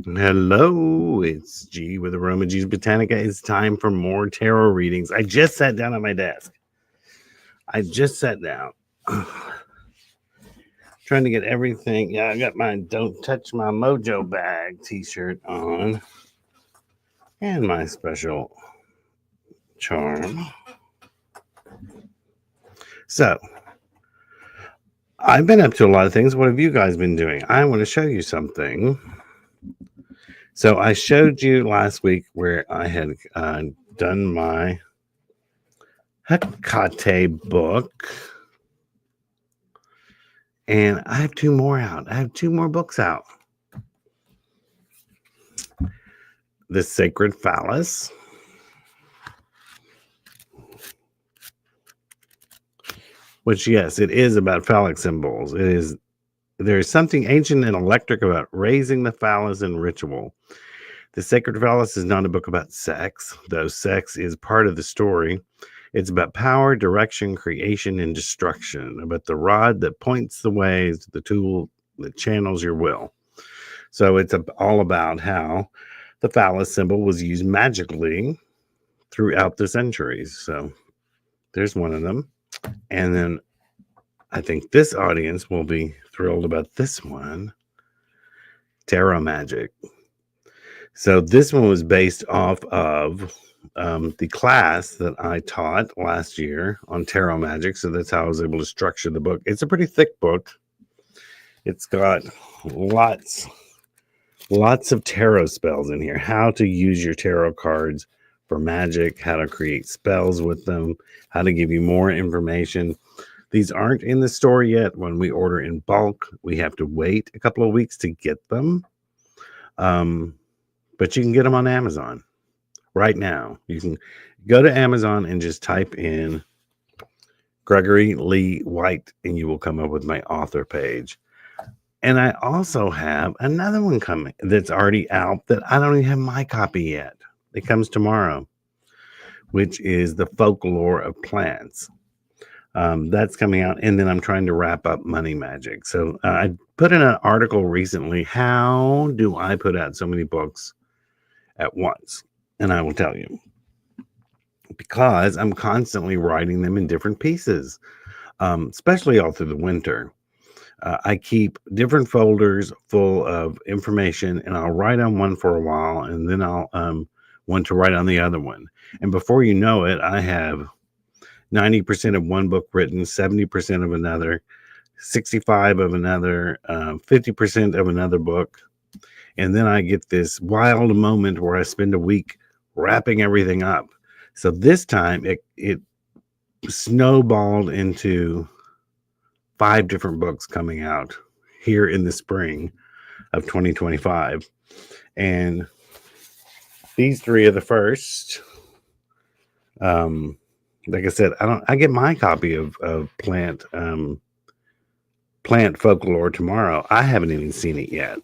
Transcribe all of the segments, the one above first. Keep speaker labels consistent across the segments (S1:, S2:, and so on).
S1: Hello, it's G with AromaG's Botanica. It's time for more tarot readings. I just sat down at my desk. I just sat down. Trying to get everything. Yeah, I got my Don't Touch My Mojo Bag t-shirt on. And my special charm. So, I've been up to a lot of things. What have you guys been doing? I want to show you something. So I showed you last week where I had done my Hecate book. And I have two more out. I have two more books out. The Sacred Phallus. Which, yes, it is about phallic symbols. There is something ancient and electric about raising the phallus in ritual. The Sacred Phallus is not a book about sex, though sex is part of the story. It's about power, direction, creation, and destruction, about the rod that points the ways, the tool that channels your will. So it's all about how the phallus symbol was used magically throughout the centuries. So there's one of them. And then I think this audience will be thrilled about this one, AromaG. So this one was based off of the class that I taught last year on AromaG. So that's how I was able to structure the book. It's a pretty thick book. It's got lots of tarot spells in here. How to use your tarot cards for magic, how to create spells with them, how to give you more information. These aren't in the store yet. When we order in bulk, we have to wait a couple of weeks to get them. But you can get them on Amazon right now. You can go to Amazon and just type in Gregory Lee White, and you will come up with my author page. And I also have another one coming that's already out that I don't even have my copy yet. It comes tomorrow, which is The Folklore of Plants. That's coming out, and then I'm trying to wrap up Money Magic. So I put in an article recently, how do I put out so many books at once? And I will tell you, because I'm constantly writing them in different pieces, especially all through the winter. I keep different folders full of information, and I'll write on one for a while, and then I'll want to write on the other one. And before you know it, I have 90% of one book written, 70% of another, 65 of another, 50% of another book. And then I get this wild moment where I spend a week wrapping everything up. So this time it snowballed into 5 different books coming out here in the spring of 2025. And these 3 are the first. Like I said, I get my copy of Plant Folklore tomorrow. I haven't even seen it yet.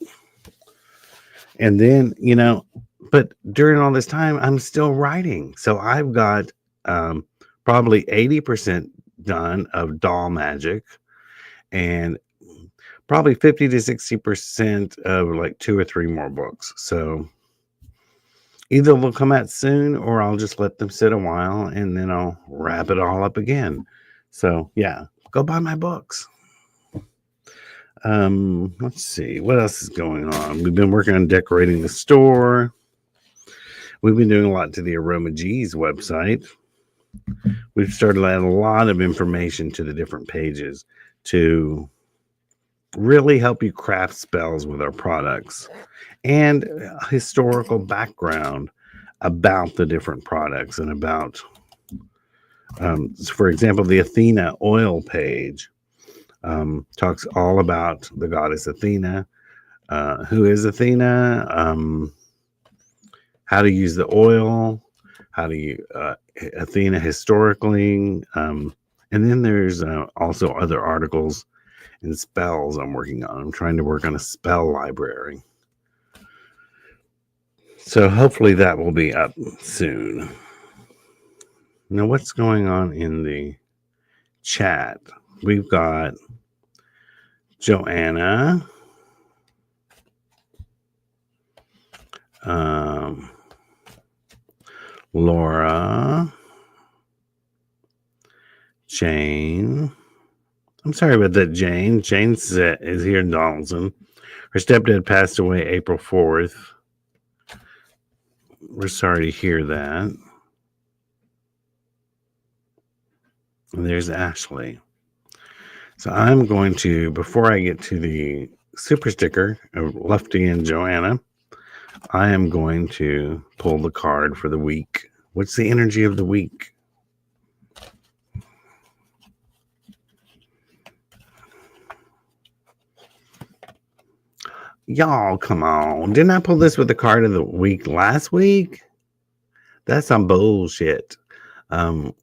S1: And then, but during all this time, I'm still writing. So I've got probably 80% done of doll magic, and probably 50 to 60% of like 2 or 3 more books. So either they'll come out soon, or I'll just let them sit a while and then I'll wrap it all up again. So yeah, go buy my books. Let's see what else is going on. We've been working on decorating the store. We've been doing a lot to the AromaG's website. We've started to add a lot of information to the different pages to really help you craft spells with our products, and historical background about the different products, and about, for example, the Athena oil page talks all about the goddess Athena, who is Athena, how to use the oil, how to use Athena historically, and then there's also other articles and spells I'm working on. I'm trying to work on a spell library. So hopefully that will be up soon. Now, what's going on in the chat? We've got Joanna. Laura, Jane. I'm sorry about that, Jane. Jane is here in Donaldson. Her stepdad passed away April 4th. We're sorry to hear that. And there's Ashley. So I'm going to, before I get to the super sticker of Lefty and Joanna, I am going to pull the card for the week. What's the energy of the week? Y'all, come on. Didn't I pull this with the card of the week last week? That's some bullshit. The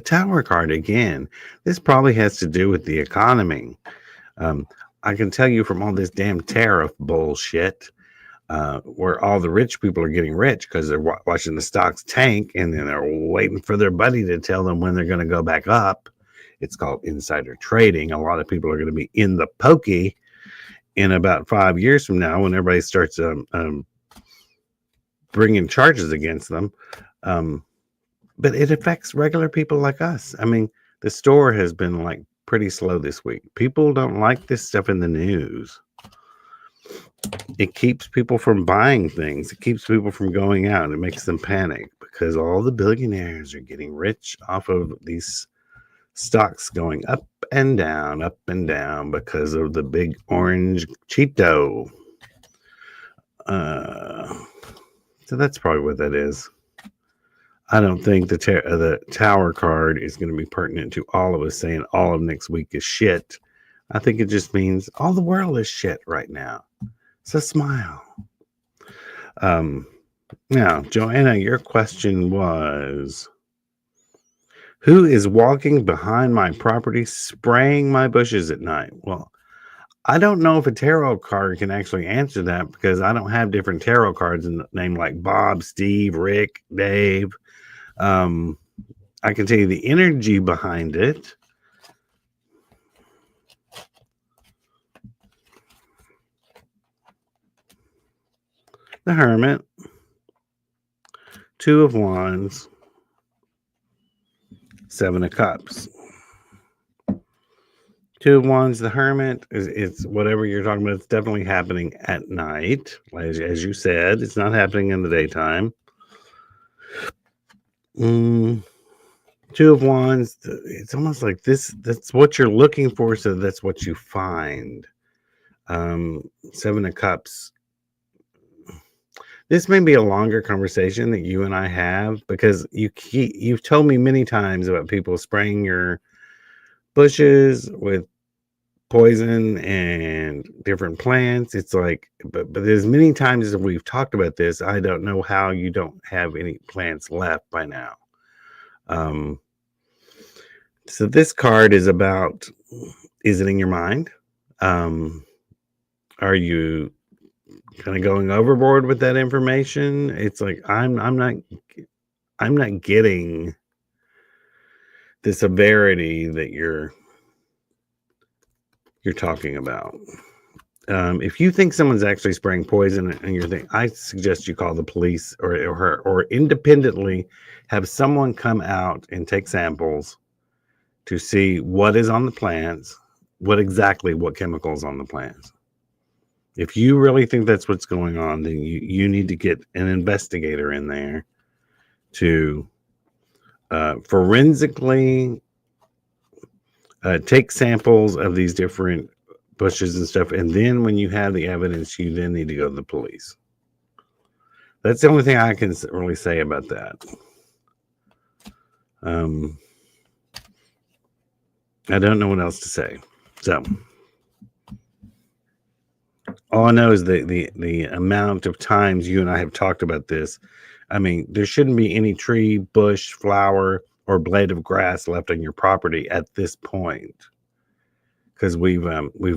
S1: Tower card again. This probably has to do with the economy. I can tell you from all this damn tariff bullshit, where all the rich people are getting rich because they're watching the stocks tank, and then they're waiting for their buddy to tell them when they're going to go back up. It's called insider trading. A lot of people are going to be in the pokey in about 5 years from now when everybody starts bringing charges against them. But it affects regular people like us. I mean, the store has been like pretty slow this week. People don't like this stuff in the news. It keeps people from buying things. It keeps people from going out. It makes them panic because all the billionaires are getting rich off of these stocks going up and down because of the big orange Cheeto. So that's probably what that is. I don't think the Tower card is going to be pertinent to all of us saying all of next week is shit. I think it just means all the world is shit right now. So smile. Now, Joanna, your question was, who is walking behind my property spraying my bushes at night? Well, I don't know if a tarot card can actually answer that because I don't have different tarot cards named like Bob, Steve, Rick, Dave. I can tell you the energy behind it. The Hermit, Two of Wands, Seven of Cups. Two of Wands, the Hermit, it's whatever you're talking about. It's definitely happening at night. As you said, it's not happening in the daytime. Two of Wands, it's almost like this. That's what you're looking for, so that's what you find. Seven of Cups. This may be a longer conversation that you and I have because you've told me many times about people spraying your bushes with poison and different plants. It's like, but there's many times that we've talked about this. I don't know how you don't have any plants left by now. So this card is about, is it in your mind? Are you kind of going overboard with that information? It's like I'm not getting the severity that you're talking about. If you think someone's actually spraying poison and you're thinking, I suggest you call the police or independently have someone come out and take samples to see what is on the plants, what chemicals on the plants. If you really think that's what's going on, then you need to get an investigator in there to forensically take samples of these different bushes and stuff. And then when you have the evidence, you then need to go to the police. That's the only thing I can really say about that. I don't know what else to say. So all I know is the amount of times you and I have talked about this. I mean, there shouldn't be any tree, bush, flower, or blade of grass left on your property at this point, because we've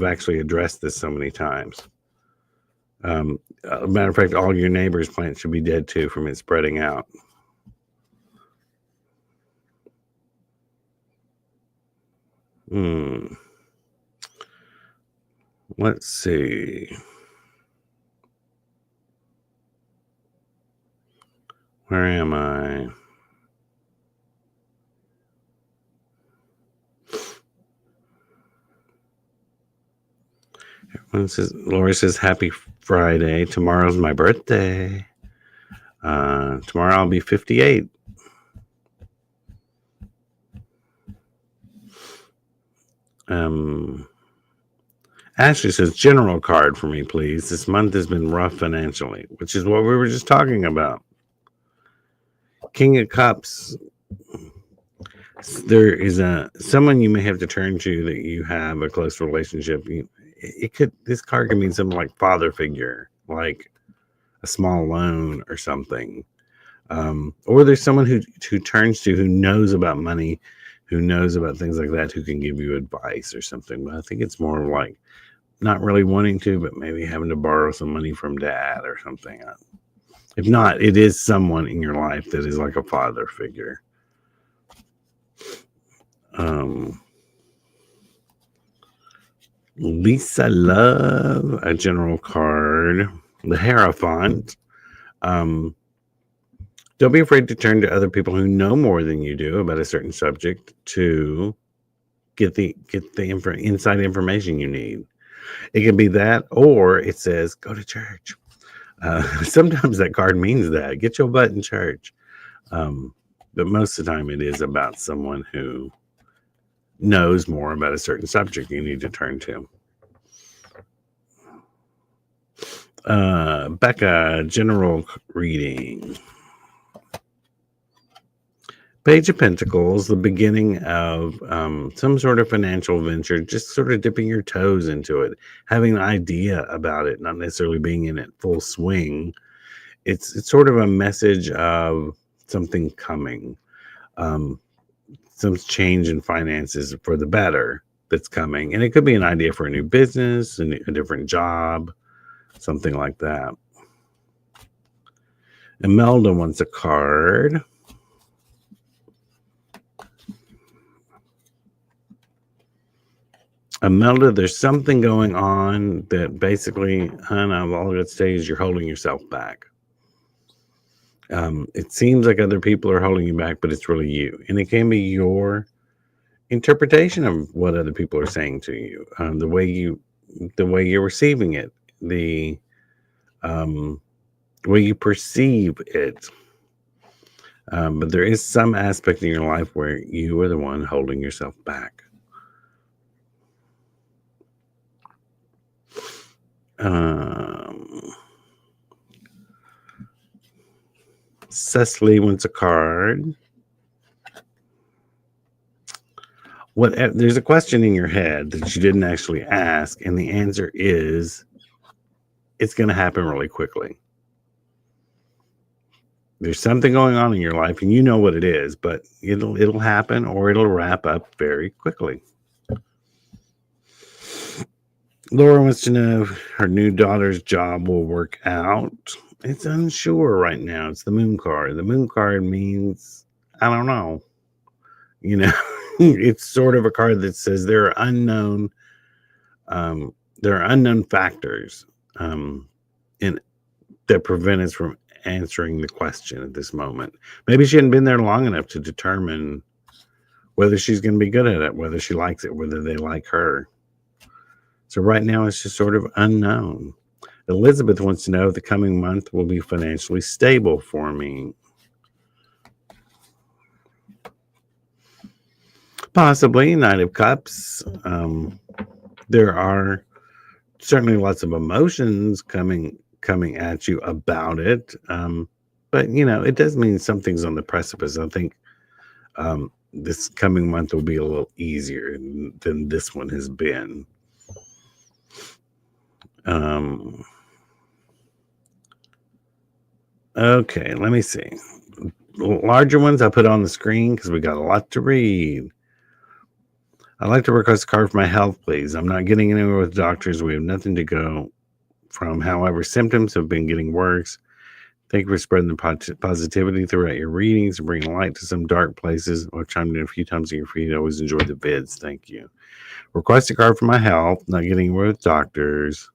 S1: actually addressed this so many times. Matter of fact, all your neighbors' plants should be dead too from it spreading out. Let's see. Where am I? Lori says, happy Friday. Tomorrow's my birthday. Tomorrow I'll be 58. Ashley says, general card for me, please. This month has been rough financially, which is what we were just talking about. King of Cups. There is someone you may have to turn to that you have a close relationship. This card can mean something like father figure, like a small loan or something. Or there's someone who turns to, who knows about money, who knows about things like that, who can give you advice or something. But I think it's more like not really wanting to, but maybe having to borrow some money from dad or something. If not, it is someone in your life that is like a father figure. Lisa Love, a general card. The Hierophant. Don't be afraid to turn to other people who know more than you do about a certain subject to get the inside information you need. It can be that, or it says go to church. Sometimes that card means that. Get your butt in church. But most of the time it is about someone who knows more about a certain subject you need to turn to. Becca, general reading. Page of Pentacles, the beginning of some sort of financial venture, just sort of dipping your toes into it, having an idea about it, not necessarily being in it full swing. It's sort of a message of something coming, some change in finances for the better that's coming. And it could be an idea for a new business, a different job, something like that. Imelda wants a card. Imelda, there's something going on that basically, all I got to say is you're holding yourself back. It seems like other people are holding you back, but it's really you. And it can be your interpretation of what other people are saying to you, the way you're receiving it, the way you perceive it. But there is some aspect in your life where you are the one holding yourself back. Cecily wants a card. There's a question in your head that you didn't actually ask, and the answer is it's going to happen really quickly. There's something going on in your life, and you know what it is, but it'll happen, or it'll wrap up very quickly. Laura wants to know if her new daughter's job will work out. It's unsure right now. It's the moon card. The moon card means, I don't know. It's sort of a card that says there are unknown factors that prevent us from answering the question at this moment. Maybe she hadn't been there long enough to determine whether she's going to be good at it, whether she likes it, whether they like her. So right now it's just sort of unknown. Elizabeth wants to know if the coming month will be financially stable for me. Possibly. Knight of Cups. There are certainly lots of emotions coming at you about it. But, it does mean something's on the precipice. I think this coming month will be a little easier than this one has been. Okay, let me see. Larger ones I put on the screen because we got a lot to read. I'd like to request a card for my health, please. I'm not getting anywhere with doctors. We have nothing to go from. However, symptoms have been getting worse. Thank you for spreading the positivity throughout your readings and bringing light to some dark places. I've chimed in a few times in your feed. I always enjoy the vids. Thank you. Request a card for my health. Not getting anywhere with doctors.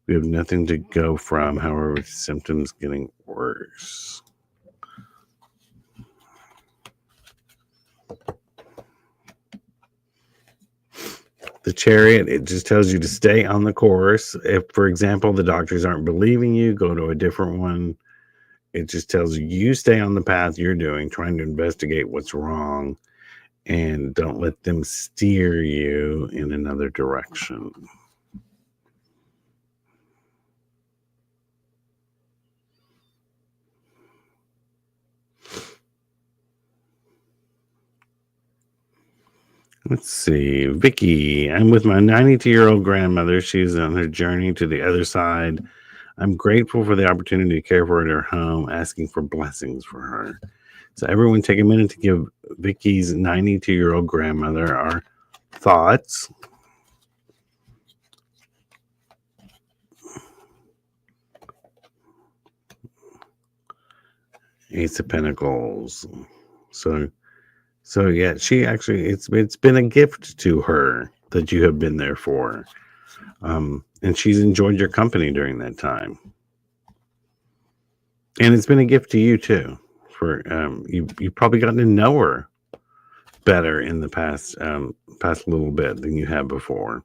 S1: We have nothing to go from. However, symptoms getting worse. course. The Chariot, it just tells you to stay on the course. If, for example, the doctors aren't believing you, go to a different one. It just tells you stay on the path you're doing, trying to investigate what's wrong, and don't let them steer you in another direction. Let's see. Vicky, I'm with my 92-year-old grandmother. She's on her journey to the other side. I'm grateful for the opportunity to care for her at her home, asking for blessings for her. So everyone take a minute to give Vicky's 92-year-old grandmother our thoughts. Ace of Pentacles. So yeah, she actually, it's been a gift to her that you have been there for. And she's enjoyed your company during that time. And it's been a gift to you too. For you've probably gotten to know her better in the past little bit than you have before.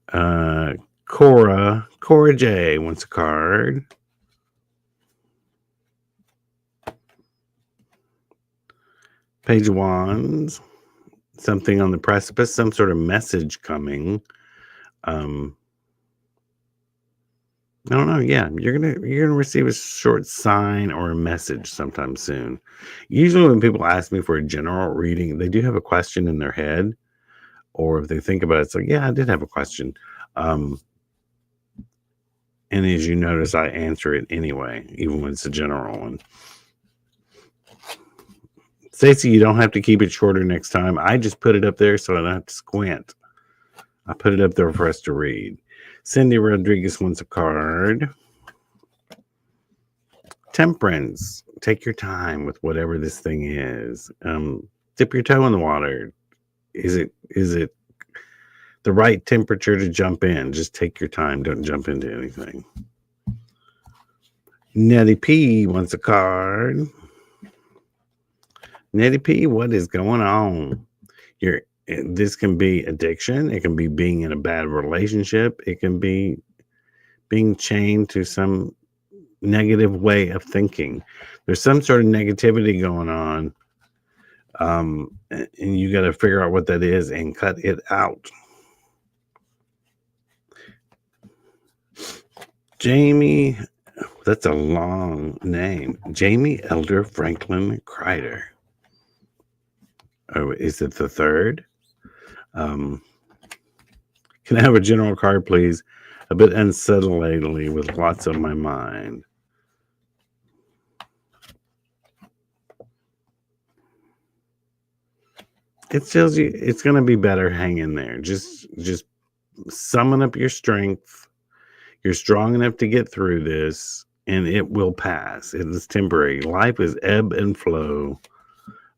S1: Cora J wants a card. Page of Wands, something on the precipice, some sort of message coming. I don't know. Yeah, you're gonna receive a short sign or a message sometime soon. Usually, when people ask me for a general reading, they do have a question in their head, or if they think about it, it's like, yeah, I did have a question. And as you notice, I answer it anyway, even when it's a general one. Stacey, you don't have to keep it shorter next time. I just put it up there so I don't have to squint. I put it up there for us to read. Cindy Rodriguez wants a card. Temperance. Take your time with whatever this thing is. Dip your toe in the water. Is it the right temperature to jump in? Just take your time. Don't jump into anything. Nettie P wants a card. Nettie P, what is going on? This can be addiction. It can be being in a bad relationship. It can be being chained to some negative way of thinking. There's some sort of negativity going on. And you got to figure out what that is and cut it out. Jamie, that's a long name. Jamie Elder Franklin Kreider. Oh, is it the third? Can I have a general card, please? A bit unsettlingly with lots on my mind. It tells you it's going to be better. Hang in there. Just summon up your strength. You're strong enough to get through this, and it will pass. It is temporary. Life is ebb and flow.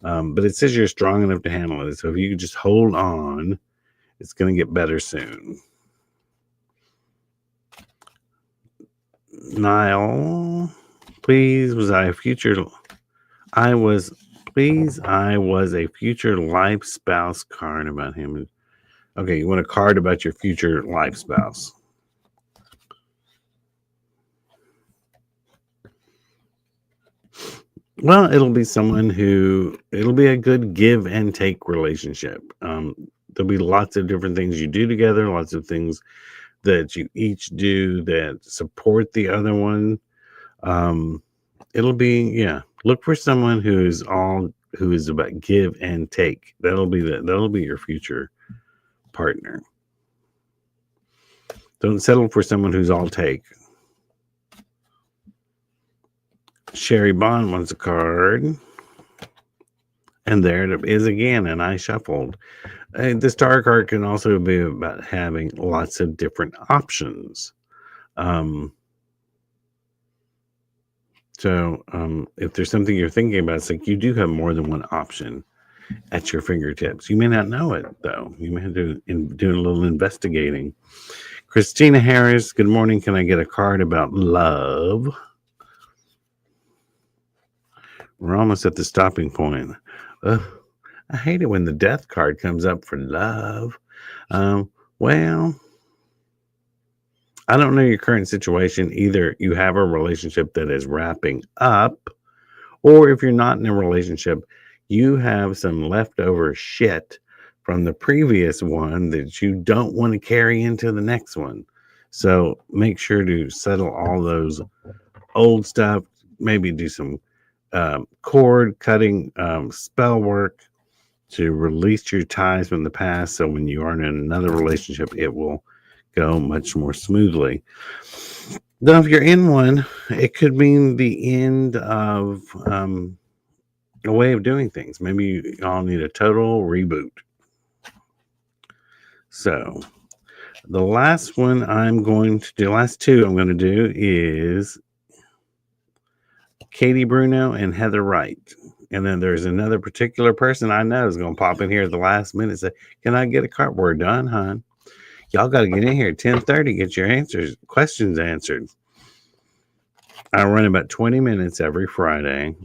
S1: But it says you're strong enough to handle it. So if you just hold on, it's going to get better soon. Niall, please, was a future life spouse card about him. Okay, you want a card about your future life spouse. Well, it'll be a good give and take relationship. There'll be lots of different things you do together, lots of things that you each do that support the other one. It'll be, look for someone who is about give and take. That'll be your future partner. Don't settle for someone who's all take. Sherry Bond wants a card. And there it is again, and I shuffled. The star card can also be about having lots of different options. So if there's something you're thinking about, it's like you do have more than one option at your fingertips. You may not know it, though. You may have to do a little investigating. Christina Harris, good morning. Can I get a card about love? We're almost at the stopping point. I hate it when the death card comes up for love. Well, I don't know your current situation. Either you have a relationship that is wrapping up, or if you're not in a relationship, you have some leftover shit from the previous one that you don't want to carry into the next one. So make sure to settle all those old stuff. Maybe do some cord cutting, spell work to release your ties from the past. So when you are in another relationship, it will go much more smoothly. Now, if you're in one, it could mean the end of a way of doing things. Maybe you all need a total reboot. So the last two I'm going to do is Katie Bruno and Heather Wright. And then there's another particular person I know is going to pop in here at the last minute and say, can I get a card? We're done, hon. Y'all got to get in here at 10:30, get your questions answered. I run about 20 minutes every Friday.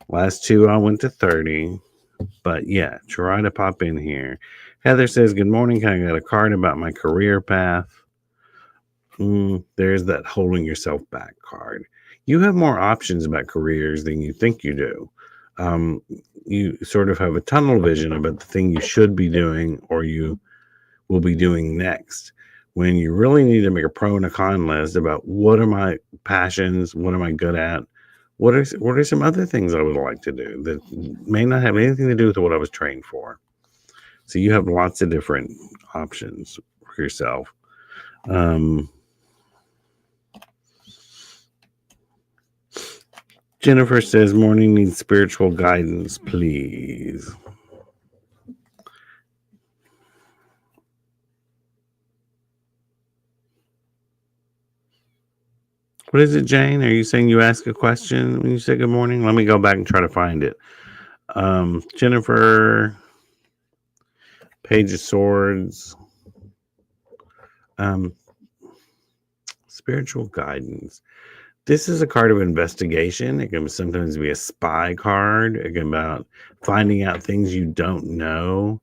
S1: Last two, I went to 30. But yeah, try to pop in here. Heather says, good morning. Can I get a card about my career path? There's that holding yourself back card. You have more options about careers than you think you do. You sort of have a tunnel vision about the thing you should be doing or you will be doing next, when you really need to make a pro and a con list about what are my passions, what am I good at, what are some other things I would like to do that may not have anything to do with what I was trained for. So you have lots of different options for yourself. Jennifer says, morning needs spiritual guidance, please. What is it, Jane? Are you saying you ask a question when you say good morning? Let me go back and try to find it. Jennifer, Page of Swords, spiritual guidance. This is a card of investigation. It can sometimes be a spy card. It can be about finding out things you don't know.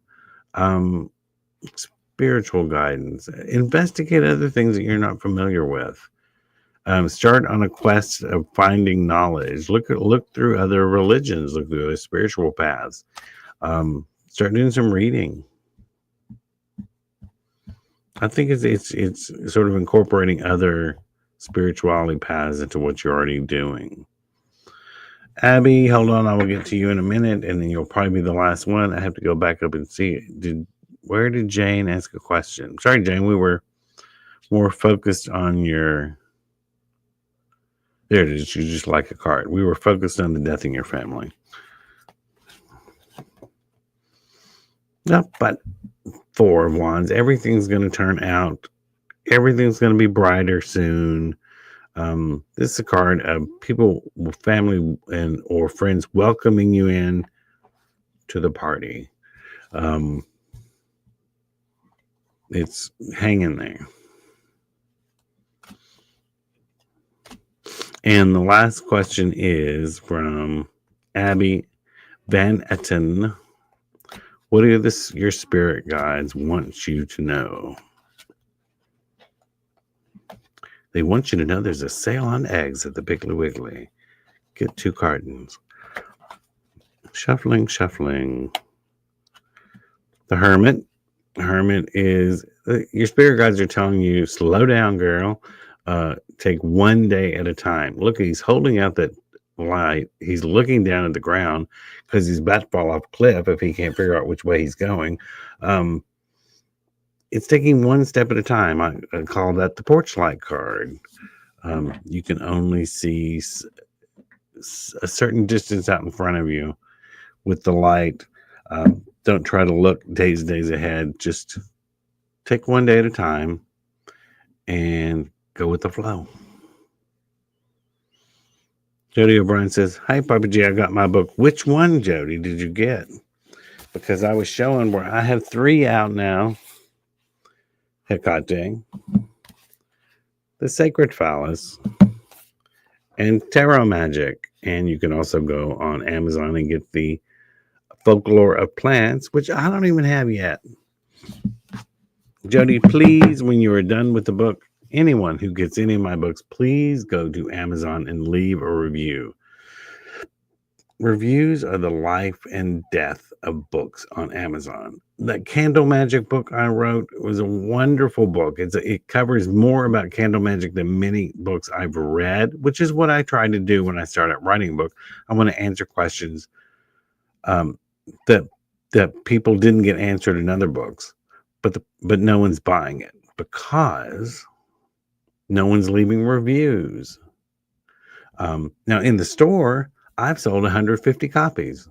S1: Spiritual guidance. Investigate other things that you're not familiar with. Start on a quest of finding knowledge. Look through other religions. Look through other spiritual paths. Start doing some reading. I think it's sort of incorporating other spirituality paths into what you're already doing. Abby, hold on, I will get to you in a minute, and then you'll probably be the last one. I have to go back up and see. Where did Jane ask a question? Sorry, Jane, we were more focused on your. There it is. You just like a card. We were focused on the death in your family. No, but Four of Wands. Everything's going to turn out. Everything's going to be brighter soon. This is a card of people, family, and or friends welcoming you in to the party. It's hanging there. And the last question is from Abby Van Etten. What do your spirit guides want you to know? They want you to know there's a sale on eggs at the Piggly Wiggly. Get 2 cartons. Shuffling. The Hermit. The Hermit is, your spirit guides are telling you, slow down, girl. Take one day at a time. Look, he's holding out that light. He's looking down at the ground because he's about to fall off a cliff if he can't figure out which way he's going. It's taking one step at a time. I call that the porch light card. You can only see a certain distance out in front of you with the light. Don't try to look days ahead. Just take one day at a time and go with the flow. Jody O'Brien says, hi, Papa G, I got my book. Which one, Jody, did you get? Because I was showing where I have 3 out now. Hecate, the Sacred Phallus, and AromaG. And you can also go on Amazon and get the Folklore of Plants, which I don't even have yet. Jody, please, when you are done with the book, anyone who gets any of my books, please go to Amazon and leave a review. Reviews are the life and death of books on Amazon. That Candle Magic book I wrote was a wonderful book. It covers more about candle magic than many books I've read, which is what I tried to do when I started writing a book. I want to answer questions that people didn't get answered in other books, but no one's buying it because no one's leaving reviews. Now in the store, I've sold 150 copies.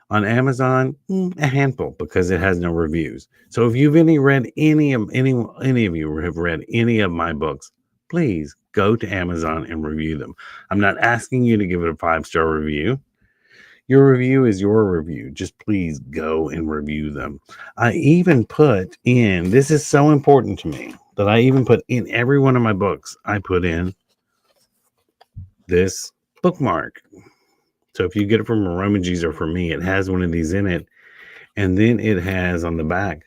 S1: On Amazon, a handful because it has no reviews. So if you've read any of you have read any of my books, please go to Amazon and review them. I'm not asking you to give it a 5-star review. Your review is your review. Just please go and review them. I even put in, this is so important to me, that I even put in every one of my books, I put in this bookmark. So if you get it from AromaG's or from me, it has one of these in it. And then it has on the back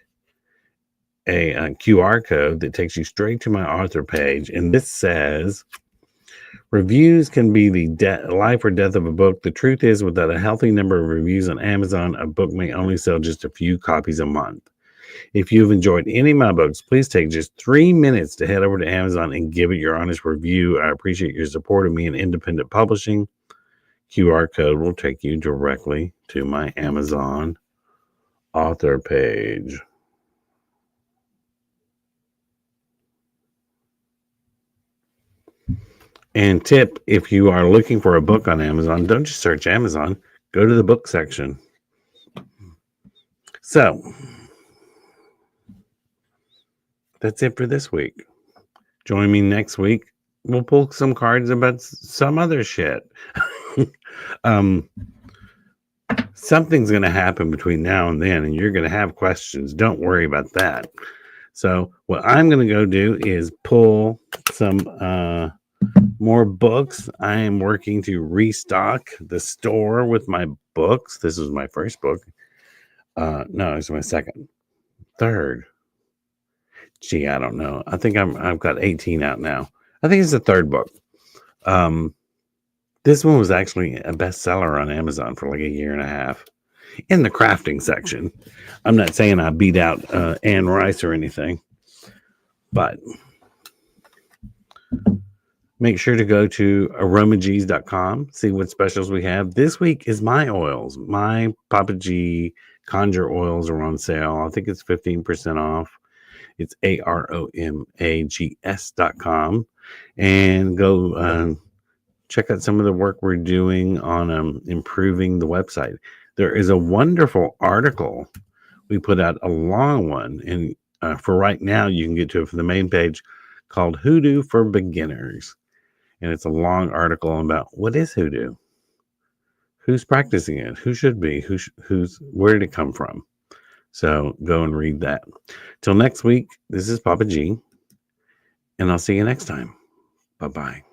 S1: a QR code that takes you straight to my author page. And this says, reviews can be the life or death of a book. The truth is, without a healthy number of reviews on Amazon, a book may only sell just a few copies a month. If you've enjoyed any of my books, please take just 3 minutes to head over to Amazon and give it your honest review. I appreciate your support of me in independent publishing. QR code will take you directly to my Amazon author page. And tip, if you are looking for a book on Amazon, don't just search Amazon, go to the book section. So that's it for this week. Join me next week. We'll pull some cards about some other shit. Something's going to happen between now and then, and you're going to have questions. Don't worry about that. So what I'm going to go do is pull some more books. I am working to restock the store with my books. This was my first book. No, it's my second. Third. Gee, I don't know. I think I've got 18 out now. I think it's the third book. This one was actually a bestseller on Amazon for like a year and a half in the crafting section. I'm not saying I beat out Anne Rice or anything, but make sure to go to AromaGs.com, see what specials we have. This week is my oils. My Papa G Conjure oils are on sale. I think it's 15% off. It's AromaGs.com. And go check out some of the work we're doing on improving the website. There is a wonderful article we put out, a long one, and for right now you can get to it from the main page, called Hoodoo for Beginners. And it's a long article about what is hoodoo, who's practicing it, who should be, where did it come from. So go and read that. Till next week, this is Papa G, and I'll see you next time. Bye-bye.